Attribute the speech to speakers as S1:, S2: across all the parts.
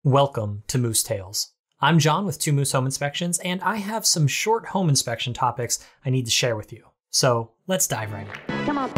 S1: Welcome to Moose Tales. I'm John with Two Moose Home Inspections, and I have some short home inspection topics I need to share with you. So let's dive right in.
S2: Come on.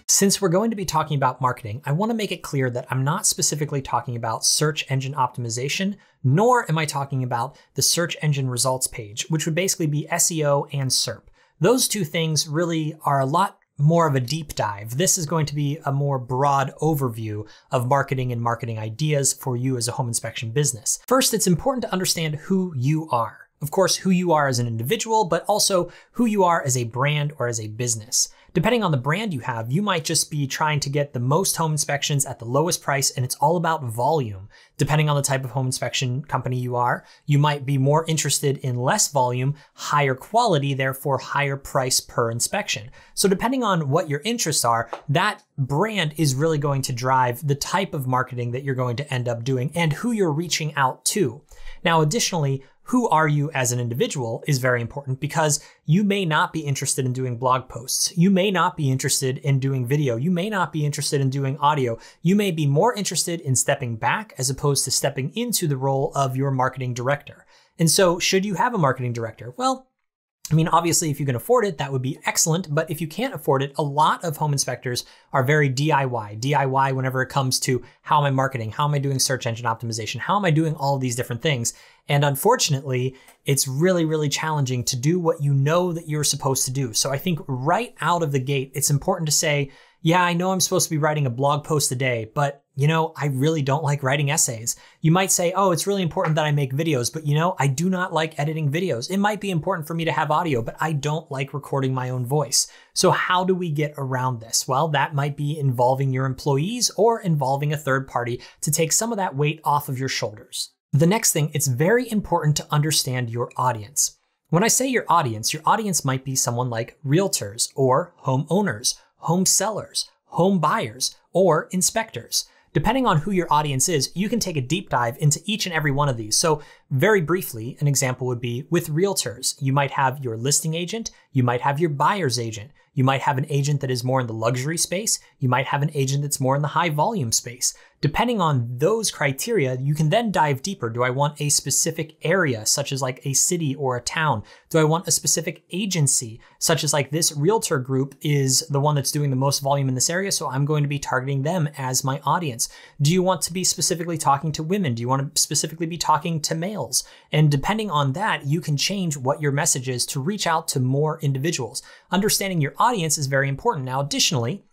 S1: Since we're going to be talking about marketing, I want to make it clear that I'm not specifically talking about search engine optimization, nor am I talking about the search engine results page, which would basically be SEO and SERP. Those two things really are a lot more of a deep dive. This is going to be a more broad overview of marketing and marketing ideas for you as a home inspection business. First, it's important to understand who you are. Of course, who you are as an individual, but also who you are as a brand or as a business. Depending on the brand you have, you might just be trying to get the most home inspections at the lowest price, and it's all about volume. Depending on the type of home inspection company you are, you might be more interested in less volume, higher quality, therefore higher price per inspection. So depending on what your interests are, that brand is really going to drive the type of marketing that you're going to end up doing and who you're reaching out to. Now, additionally, who are you as an individual is very important because you may not be interested in doing blog posts. You may not be interested in doing video. You may not be interested in doing audio. You may be more interested in stepping back as opposed to stepping into the role of your marketing director. And so should you have a marketing director? Well, I mean, obviously, if you can afford it, that would be excellent. But if you can't afford it, a lot of home inspectors are very DIY whenever it comes to how am I marketing? How am I doing search engine optimization? How am I doing all of these different things? And unfortunately, it's really, really challenging to do what you know that you're supposed to do. So I think right out of the gate, it's important to say, yeah, I know I'm supposed to be writing a blog post a day, but you know, I really don't like writing essays. You might say, oh, it's really important that I make videos, but you know, I do not like editing videos. It might be important for me to have audio, but I don't like recording my own voice. So how do we get around this? Well, that might be involving your employees or involving a third party to take some of that weight off of your shoulders. The next thing, it's very important to understand your audience. When I say your audience might be someone like realtors or homeowners, home sellers, home buyers, or inspectors. Depending on who your audience is, you can take a deep dive into each and every one of these. So very briefly, an example would be with realtors. You might have your listing agent, you might have your buyer's agent, you might have an agent that is more in the luxury space, you might have an agent that's more in the high volume space. Depending on those criteria, you can then dive deeper. Do I want a specific area, such as like a city or a town? Do I want a specific agency, such as like this realtor group is the one that's doing the most volume in this area, so I'm going to be targeting them as my audience? Do you want to be specifically talking to women? Do you want to specifically be talking to males? And depending on that, you can change what your message is to reach out to more individuals. Understanding your audience is very important. Now, additionally,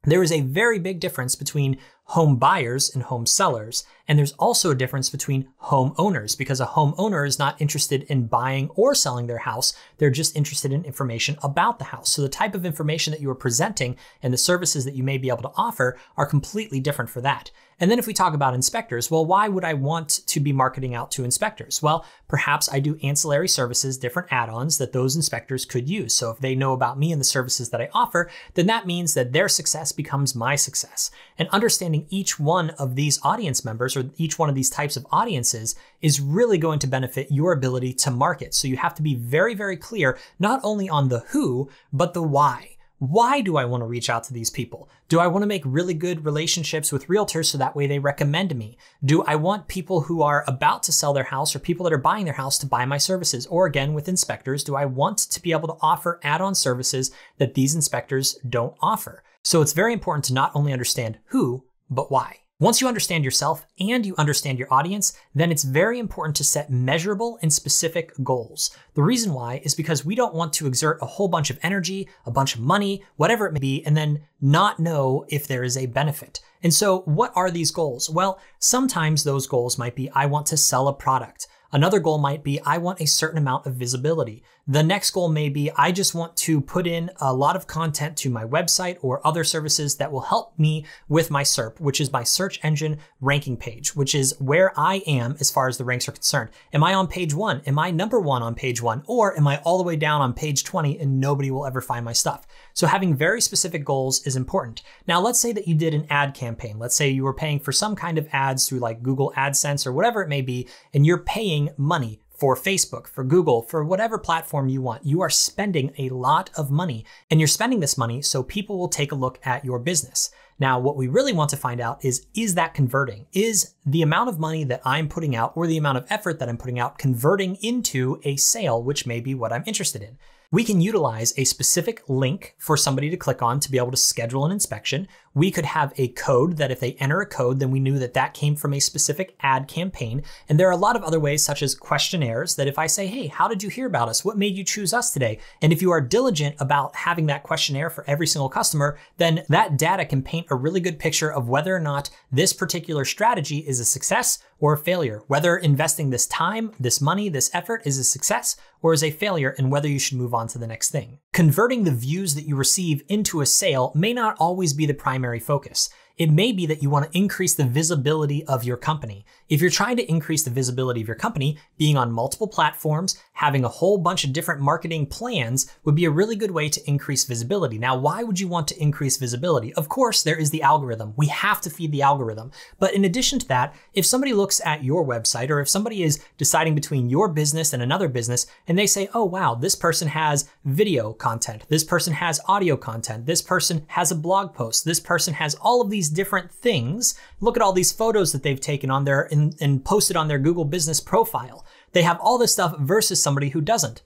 S1: there is a very big difference between home buyers and home sellers. And there's also a difference between homeowners because a homeowner is not interested in buying or selling their house. They're just interested in information about the house. So the type of information that you are presenting and the services that you may be able to offer are completely different for that. And then if we talk about inspectors, well, why would I want to be marketing out to inspectors? Well, perhaps I do ancillary services, different add-ons that those inspectors could use. So if they know about me and the services that I offer, then that means that their success becomes my success. And understanding each one of these audience members or each one of these types of audiences is really going to benefit your ability to market. So you have to be very, very clear, not only on the who, but the why. Why do I want to reach out to these people? Do I want to make really good relationships with realtors so that way they recommend me? Do I want people who are about to sell their house or people that are buying their house to buy my services? Or again, with inspectors, do I want to be able to offer add-on services that these inspectors don't offer? So it's very important to not only understand who, but why. Once you understand yourself and you understand your audience, then it's very important to set measurable and specific goals. The reason why is because we don't want to exert a whole bunch of energy, a bunch of money, whatever it may be, and then not know if there is a benefit. And so what are these goals? Well, sometimes those goals might be, I want to sell a product. Another goal might be, I want a certain amount of visibility. The next goal may be, I just want to put in a lot of content to my website or other services that will help me with my SERP, which is my search engine ranking page, which is where I am as far as the ranks are concerned. Am I on page 1? Am I number 1 on page 1? Or am I all the way down on page 20 and nobody will ever find my stuff? So having very specific goals is important. Now, let's say that you did an ad campaign. Let's say you were paying for some kind of ads through like Google AdSense or whatever it may be, and you're paying money for Facebook, for Google, for whatever platform you want. You are spending a lot of money, and you're spending this money so people will take a look at your business. Now, what we really want to find out is that converting? Is the amount of money that I'm putting out or the amount of effort that I'm putting out converting into a sale, which may be what I'm interested in? We can utilize a specific link for somebody to click on to be able to schedule an inspection. We could have a code that if they enter a code, then we knew that that came from a specific ad campaign. And there are a lot of other ways, such as questionnaires, that if I say, hey, how did you hear about us? What made you choose us today? And if you are diligent about having that questionnaire for every single customer, then that data can paint a really good picture of whether or not this particular strategy is a success or a failure, whether investing this time, this money, this effort is a success or is a failure, and whether you should move on to the next thing. Converting the views that you receive into a sale may not always be the primary focus. It may be that you want to increase the visibility of your company. If you're trying to increase the visibility of your company, being on multiple platforms, having a whole bunch of different marketing plans would be a really good way to increase visibility. Now, why would you want to increase visibility? Of course, there is the algorithm. We have to feed the algorithm. But in addition to that, if somebody looks at your website, or if somebody is deciding between your business and another business, and they say, oh, wow, this person has video content, this person has audio content, this person has a blog post, this person has all of these different things. Look at all these photos that they've taken on there and posted on their Google business profile. They have all this stuff versus somebody who doesn't.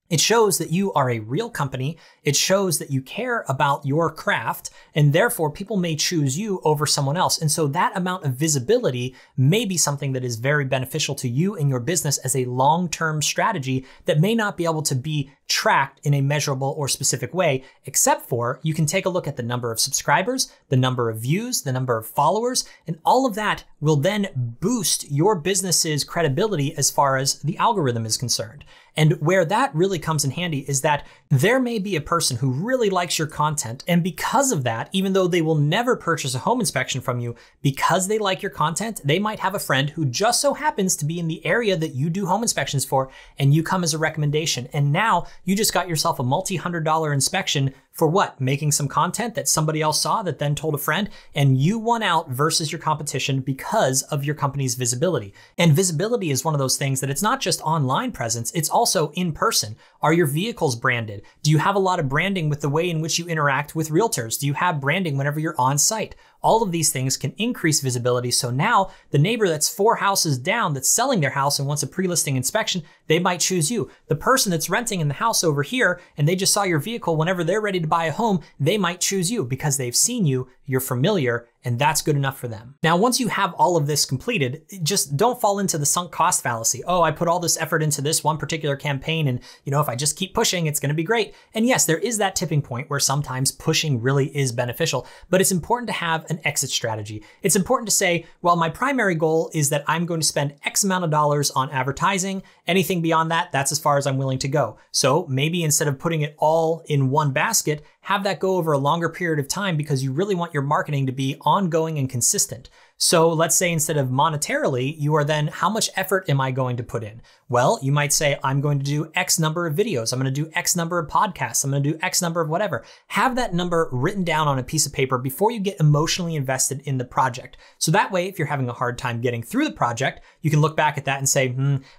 S1: It shows that you are a real company. It shows that you care about your craft, and therefore people may choose you over someone else. And so that amount of visibility may be something that is very beneficial to you and your business as a long-term strategy that may not be able to be tracked in a measurable or specific way, except for you can take a look at the number of subscribers, the number of views, the number of followers, and all of that will then boost your business's credibility as far as the algorithm is concerned. And where that really comes in handy is that there may be a person who really likes your content, and because of that, even though they will never purchase a home inspection from you, because they like your content, they might have a friend who just so happens to be in the area that you do home inspections for, and you come as a recommendation. And now you just got yourself a multi-$100 inspection for what? Making some content that somebody else saw that then told a friend, and you won out versus your competition because of your company's visibility. And visibility is one of those things that it's not just online presence, it's also in person. Are your vehicles branded? Do you have a lot of branding with the way in which you interact with realtors? Do you have branding whenever you're on site? All of these things can increase visibility. So now the neighbor that's 4 houses down that's selling their house and wants a pre-listing inspection, they might choose you. The person that's renting in the house over here and they just saw your vehicle, whenever they're ready to buy a home, they might choose you because they've seen you, you're familiar, and that's good enough for them. Now, once you have all of this completed, just don't fall into the sunk cost fallacy. Oh, I put all this effort into this one particular campaign, and if I just keep pushing, it's gonna be great. And yes, there is that tipping point where sometimes pushing really is beneficial, but it's important to have an exit strategy. It's important to say, well, my primary goal is that I'm going to spend X amount of dollars on advertising. Anything beyond that, that's as far as I'm willing to go. So maybe instead of putting it all in one basket, have that go over a longer period of time because you really want your marketing to be ongoing and consistent. So let's say instead of monetarily, you are then, how much effort am I going to put in? Well, you might say, I'm going to do X number of videos. I'm going to do X number of podcasts. I'm going to do X number of whatever. Have that number written down on a piece of paper before you get emotionally invested in the project. So that way, if you're having a hard time getting through the project, you can look back at that and say,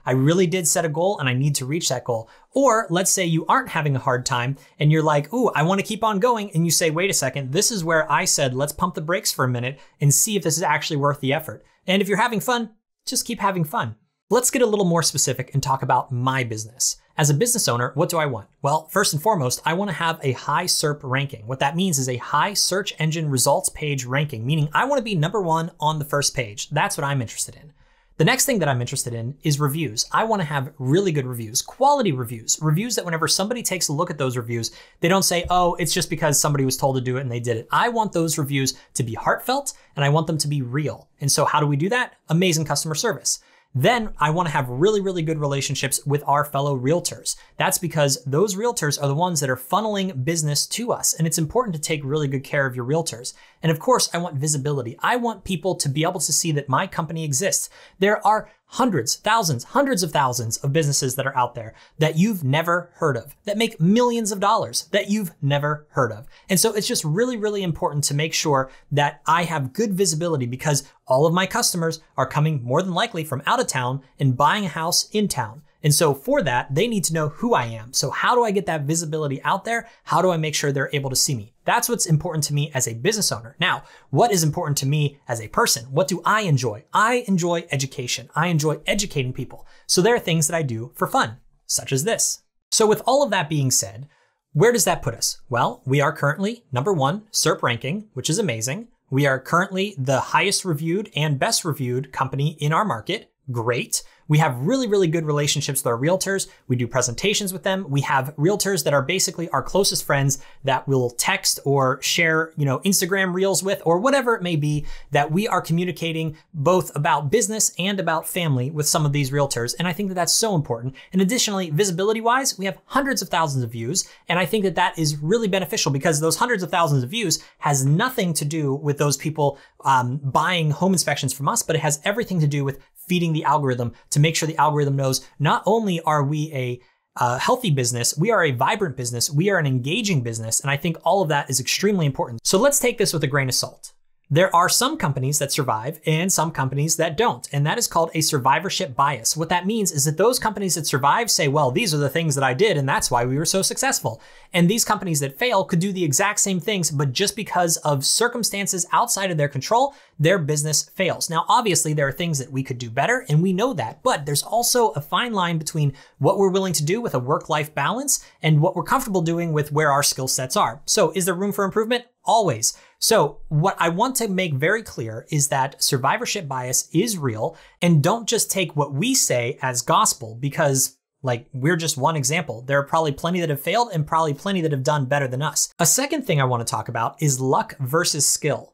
S1: I really did set a goal and I need to reach that goal. Or let's say you aren't having a hard time and you're like, ooh, I want to keep on going. And you say, wait a second, this is where I said, let's pump the brakes for a minute and see if this is actually worth the effort. And if you're having fun, just keep having fun. Let's get a little more specific and talk about my business. As a business owner, what do I want? Well, first and foremost, I want to have a high SERP ranking. What that means is a high search engine results page ranking, meaning I want to be number 1 on the first page. That's what I'm interested in. The next thing that I'm interested in is reviews. I want to have really good reviews, quality reviews, reviews that whenever somebody takes a look at those reviews, they don't say, oh, it's just because somebody was told to do it and they did it. I want those reviews to be heartfelt and I want them to be real. And so how do we do that? Amazing customer service. Then I want to have really, really good relationships with our fellow realtors. That's because those realtors are the ones that are funneling business to us. And it's important to take really good care of your realtors. And of course, I want visibility. I want people to be able to see that my company exists. There are hundreds, thousands, hundreds of thousands of businesses that are out there that you've never heard of, that make millions of dollars that you've never heard of. And so it's just really, really important to make sure that I have good visibility because all of my customers are coming more than likely from out of town and buying a house in town. And so for that, they need to know who I am. So how do I get that visibility out there? How do I make sure they're able to see me? That's what's important to me as a business owner. Now, what is important to me as a person? What do I enjoy? I enjoy education. I enjoy educating people. So there are things that I do for fun, such as this. So with all of that being said, where does that put us? Well, we are currently #1 SERP ranking, which is amazing. We are currently the highest reviewed and best reviewed company in our market. Great. We have really, really good relationships with our realtors. We do presentations with them. We have realtors that are basically our closest friends that we'll text or share, Instagram reels with, or whatever it may be, that we are communicating both about business and about family with some of these realtors. And I think that that's so important. And additionally, visibility wise, we have hundreds of thousands of views. And I think that that is really beneficial because those hundreds of thousands of views has nothing to do with those people buying home inspections from us, but it has everything to do with feeding the algorithm to make sure the algorithm knows not only are we a healthy business, we are a vibrant business, we are an engaging business, and I think all of that is extremely important. So let's take this with a grain of salt. There are some companies that survive and some companies that don't, and that is called a survivorship bias. What that means is that those companies that survive say, well, these are the things that I did and that's why we were so successful. And these companies that fail could do the exact same things, but just because of circumstances outside of their control, their business fails. Now, obviously, there are things that we could do better, and we know that, but there's also a fine line between what we're willing to do with a work-life balance and what we're comfortable doing with where our skill sets are. So is there room for improvement? Always. So what I want to make very clear is that survivorship bias is real, and don't just take what we say as gospel because we're just one example. There are probably plenty that have failed and probably plenty that have done better than us. A second thing I want to talk about is luck versus skill.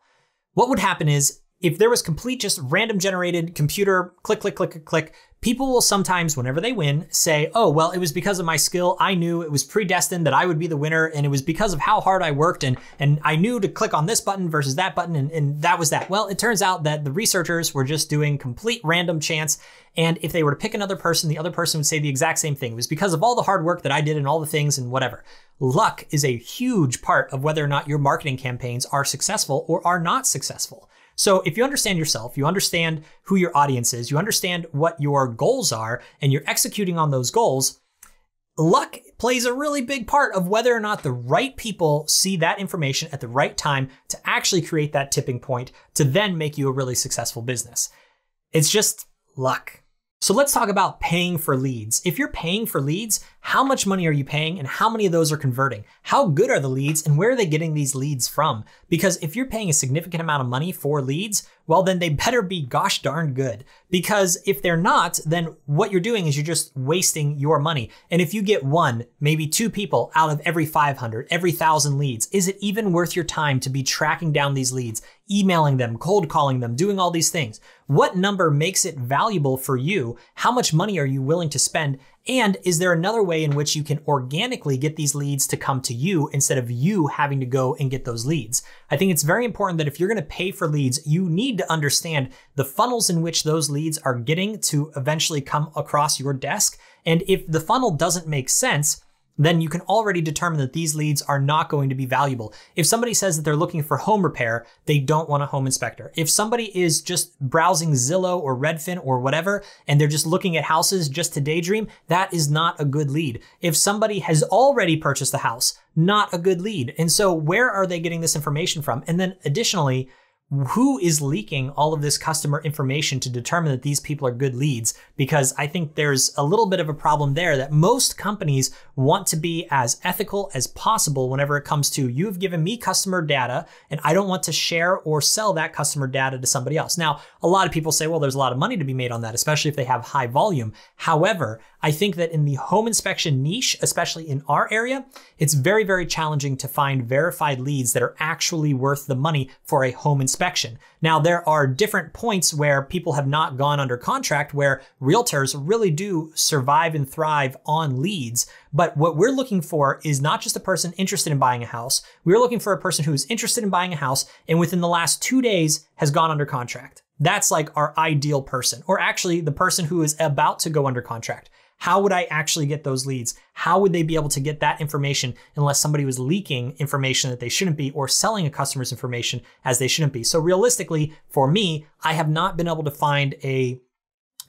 S1: What would happen is if there was complete just random generated computer click, click, click, click, click, people will sometimes, whenever they win, say, oh, well, it was because of my skill. I knew it was predestined that I would be the winner. And it was because of how hard I worked. And I knew to click on this button versus that button. And that was that. Well, it turns out that the researchers were just doing complete random chance. And if they were to pick another person, the other person would say the exact same thing. It was because of all the hard work that I did and all the things and whatever. Luck is a huge part of whether or not your marketing campaigns are successful or are not successful. So if you understand yourself, you understand who your audience is, you understand what your goals are, and you're executing on those goals, luck plays a really big part of whether or not the right people see that information at the right time to actually create that tipping point to then make you a really successful business. It's just luck. So let's talk about paying for leads. If you're paying for leads, how much money are you paying and how many of those are converting? How good are the leads and where are they getting these leads from? Because if you're paying a significant amount of money for leads, well, then they better be gosh darn good. Because if they're not, then what you're doing is you're just wasting your money. And if you get one, maybe two people out of every 500, every 1,000 leads, is it even worth your time to be tracking down these leads, emailing them, cold calling them, doing all these things? What number makes it valuable for you? How much money are you willing to spend? And is there another way in which you can organically get these leads to come to you instead of you having to go and get those leads? I think it's very important that if you're going to pay for leads, you need to understand the funnels in which those leads are getting to eventually come across your desk. And if the funnel doesn't make sense, then you can already determine that these leads are not going to be valuable. If somebody says that they're looking for home repair, they don't want a home inspector. If somebody is just browsing Zillow or Redfin or whatever, and they're just looking at houses just to daydream, that is not a good lead. If somebody has already purchased a house, not a good lead. And so where are they getting this information from? And then additionally, who is leaking all of this customer information to determine that these people are good leads? Because I think there's a little bit of a problem there that most companies want to be as ethical as possible whenever it comes to you've given me customer data and I don't want to share or sell that customer data to somebody else. Now, a lot of people say, well, there's a lot of money to be made on that, especially if they have high volume. However, I think that in the home inspection niche, especially in our area, it's very, very challenging to find verified leads that are actually worth the money for a home inspection. Now, there are different points where people have not gone under contract where realtors really do survive and thrive on leads. But what we're looking for is not just a person interested in buying a house. We're looking for a person who's interested in buying a house and within the last 2 days has gone under contract. That's like our ideal person, or actually the person who is about to go under contract. How would I actually get those leads? How would they be able to get that information unless somebody was leaking information that they shouldn't be or selling a customer's information as they shouldn't be? So realistically, for me, I have not been able to find a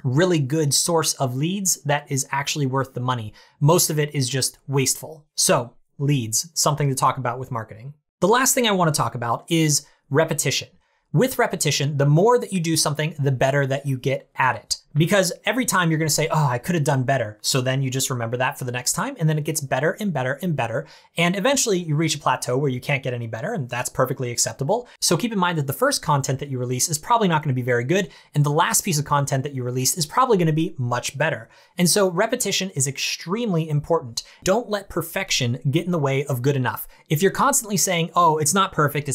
S1: really good source of leads that is actually worth the money. Most of it is just wasteful. So leads, something to talk about with marketing. The last thing I want to talk about is repetition. With repetition, the more that you do something, the better that you get at it. Because every time you're going to say, oh, I could have done better. So then you just remember that for the next time, and then it gets better and better and better. And eventually you reach a plateau where you can't get any better, and that's perfectly acceptable. So keep in mind that the first content that you release is probably not going to be very good, and the last piece of content that you release is probably going to be much better. And so repetition is extremely important. Don't let perfection get in the way of good enough. If you're constantly saying, oh, it's not perfect,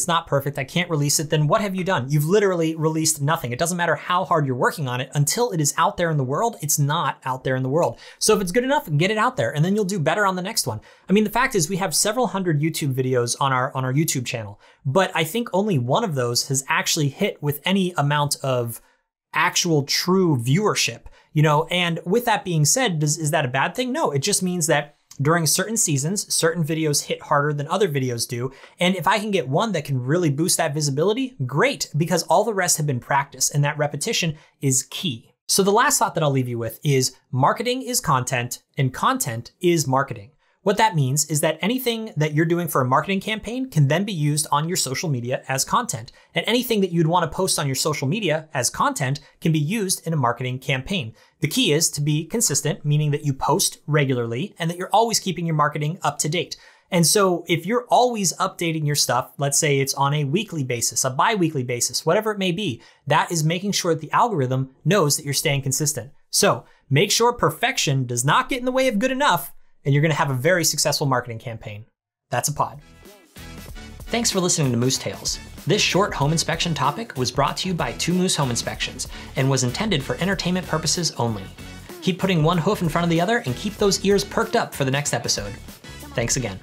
S1: I can't release it, then what have you done? You've literally released nothing. It doesn't matter how hard you're working on it until it is out there in the world, it's not out there in the world. So if it's good enough, get it out there and then you'll do better on the next one. I mean, the fact is we have several hundred YouTube videos on our YouTube channel, but I think only one of those has actually hit with any amount of actual true viewership, you know, and with that being said, is that a bad thing? No, it just means that during certain seasons, certain videos hit harder than other videos do. And if I can get one that can really boost that visibility, great, because all the rest have been practice and that repetition is key. So the last thought that I'll leave you with is marketing is content and content is marketing. What that means is that anything that you're doing for a marketing campaign can then be used on your social media as content. And anything that you'd want to post on your social media as content can be used in a marketing campaign. The key is to be consistent, meaning that you post regularly and that you're always keeping your marketing up to date. And so if you're always updating your stuff, let's say it's on a weekly basis, a bi-weekly basis, whatever it may be, that is making sure that the algorithm knows that you're staying consistent. So make sure perfection does not get in the way of good enough, and you're going to have a very successful marketing campaign. That's a pod. Thanks for listening to Moose Tales. This short home inspection topic was brought to you by Two Moose Home Inspections and was intended for entertainment purposes only. Keep putting one hoof in front of the other and keep those ears perked up for the next episode. Thanks again.